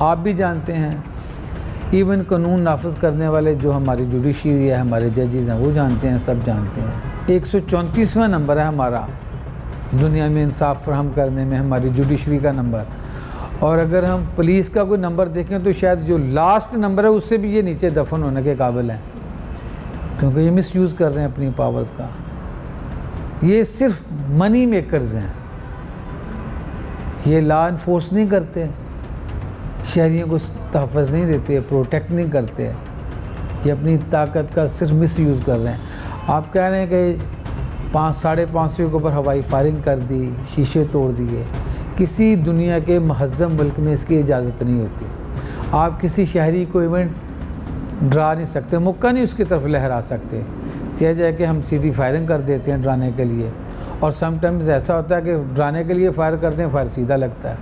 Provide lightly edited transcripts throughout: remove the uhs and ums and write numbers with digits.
آپ بھی جانتے ہیں، ایون قانون نافذ کرنے والے جو ہماری جوڈیشری ہے، ہمارے ججز ہیں، وہ جانتے ہیں، سب جانتے ہیں۔ 134واں نمبر ہے ہمارا دنیا میں انصاف فراہم کرنے میں، ہماری جوڈیشری کا نمبر۔ اور اگر ہم پولیس کا کوئی نمبر دیکھیں تو شاید جو لاسٹ نمبر ہے اس سے بھی یہ نیچے دفن ہونے کے قابل ہیں، کیونکہ یہ مس یوز کر رہے ہیں اپنی پاورز کا۔ یہ صرف منی میکرز ہیں، یہ لا انفورس نہیں کرتے، شہریوں کو تحفظ نہیں دیتے، پروٹیکٹ نہیں کرتے، یہ اپنی طاقت کا صرف مس یوز کر رہے ہیں۔ آپ کہہ رہے ہیں کہ 550 کے اوپر ہوائی فائرنگ کر دی، شیشے توڑ دیے۔ کسی دنیا کے مہذب ملک میں اس کی اجازت نہیں ہوتی۔ آپ کسی شہری کو ایونٹ ڈرا نہیں سکتے، مکہ نہیں اس کی طرف لہرا سکتے، چاہے جائے کہ ہم سیدھی فائرنگ کر دیتے ہیں ڈرانے کے لیے۔ اور سم ٹائمز ایسا ہوتا ہے کہ ڈرانے کے لیے فائر کرتے ہیں، فائر سیدھا لگتا ہے،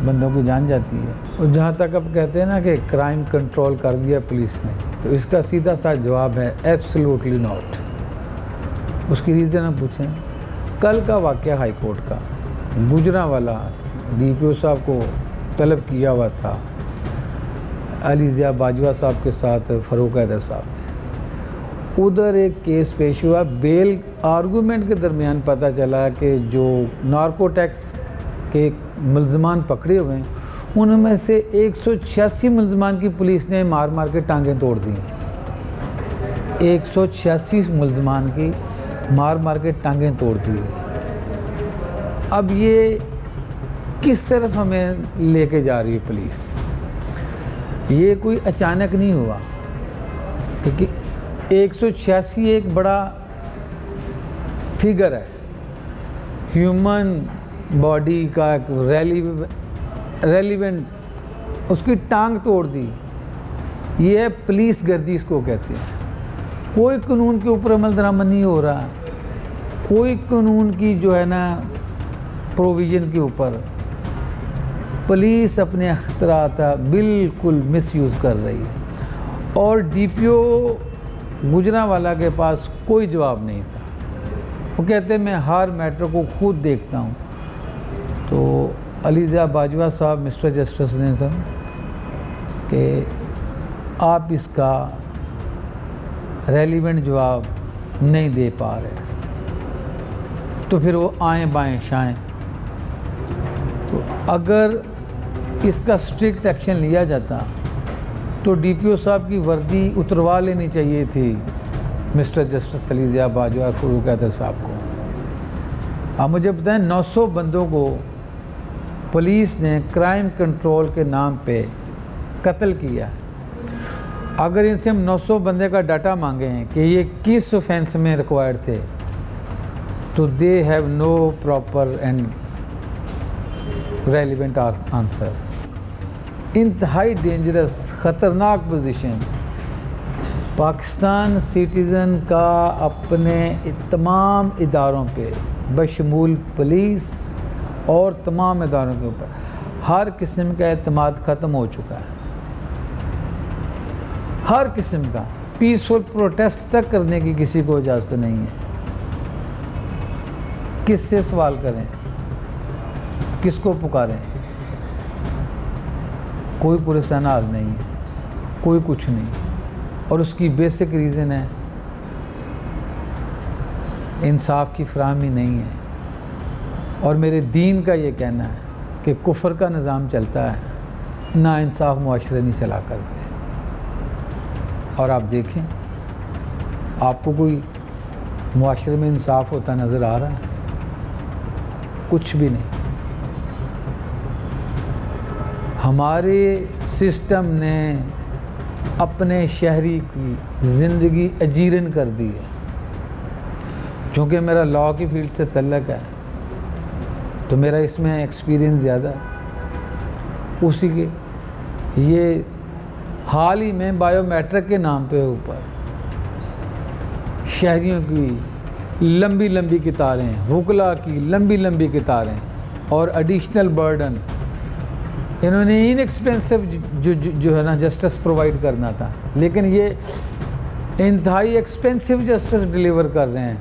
بندوں کی جان جاتی ہے۔ اور جہاں تک اب کہتے ہیں نا کہ کرائم کنٹرول کر دیا پولیس نے، تو اس کا سیدھا سا جواب ہے ایبسلیوٹلی ناٹ۔ اس کی ریزن ہم پوچھیں، کل کا واقعہ ہائی کورٹ کا، گوجرانوالا ڈی پی او صاحب کو طلب کیا ہوا تھا علی ضیاء باجوہ صاحب کے ساتھ فاروق حیدر صاحب نے۔ ادھر ایک کیس پیش ہوا، بیل آرگومنٹ کے درمیان پتہ چلا کہ جو نارکو ٹیکس کے ملزمان پکڑے ہوئے ہیں ان میں سے 186 ملزمان کی پولیس نے مار مار کے ٹانگیں توڑ دی ہیں۔ 186 ملزمان کی مار مار کے ٹانگیں توڑ دی۔ اب یہ کس طرف ہمیں لے کے جا رہی ہے پولیس؟ یہ کوئی اچانک نہیں ہوا، کیونکہ 186 ایک بڑا فگر ہے، ہیومن باڈی کا ایک ریلیونٹ، اس کی ٹانگ توڑ دی۔ یہ ہے پولیس گردی، اس کو کہتے ہیں۔ کوئی قانون کے اوپر عمل درآمد نہیں ہو رہا، کوئی قانون کی جو ہے نا پروویژن کے اوپر پولیس اپنے اختیارات بالکل مس یوز کر رہی ہے۔ اور ڈی پی او گوجرانوالا کے پاس کوئی جواب نہیں تھا، وہ کہتے ہیں میں ہر میٹر کو خود دیکھتا ہوں۔ تو علی ضیاء باجوہ صاحب مسٹر جسٹس نے سر کہ آپ اس کا ریلیونٹ جواب نہیں دے پا رہے، تو پھر وہ آئیں بائیں شائیں۔ تو اگر اس کا اسٹرکٹ ایکشن لیا جاتا تو ڈی پی او صاحب کی وردی اتروا لینی چاہیے تھی مسٹر جسٹس علی ضیاء باجوہ اور فاروق حیدر صاحب کو۔ آپ مجھے بتائیں 900 بندوں کو پولیس نے کرائم کنٹرول کے نام پہ قتل کیا۔ اگر ان سے ہم 900 بندے کا ڈاٹا مانگے ہیں کہ یہ کس اوفینس میں ریکوائرڈ تھے، تو they have no proper and relevant answer. انتہائی ڈینجرس، خطرناک پوزیشن۔ پاکستان سٹیزن کا اپنے تمام اداروں پہ بشمول پولیس اور تمام اداروں کے اوپر ہر قسم کا اعتماد ختم ہو چکا ہے۔ ہر قسم کا پیسفل پروٹیسٹ تک کرنے کی کسی کو اجازت نہیں ہے۔ کس سے سوال کریں، کس کو پکاریں؟ کوئی پرسان حال نہیں ہے، کوئی کچھ نہیں۔ اور اس کی بیسک ریزن ہے انصاف کی فراہمی نہیں ہے۔ اور میرے دین کا یہ کہنا ہے کہ کفر کا نظام چلتا ہے، نا انصاف معاشرے نہیں چلا کرتے۔ اور آپ دیکھیں، آپ کو کوئی معاشرے میں انصاف ہوتا نظر آ رہا ہے؟ کچھ بھی نہیں۔ ہمارے سسٹم نے اپنے شہری کی زندگی اجیرن کر دی ہے۔ چونکہ میرا لاء کی فیلڈ سے تعلق ہے تو میرا اس میں ایکسپیرینس زیادہ ہے۔ اسی کے یہ حال ہی میں بایو میٹرک کے نام پہ اوپر شہریوں کی لمبی لمبی قطاریں، وکلاء کی لمبی لمبی قطاریں اور ایڈیشنل برڈن، انہوں نے ان ایکسپینسو جو ہے نا جسٹس پرووائڈ کرنا تھا، لیکن یہ انتہائی ایکسپینسو جسٹس ڈیلیور کر رہے ہیں۔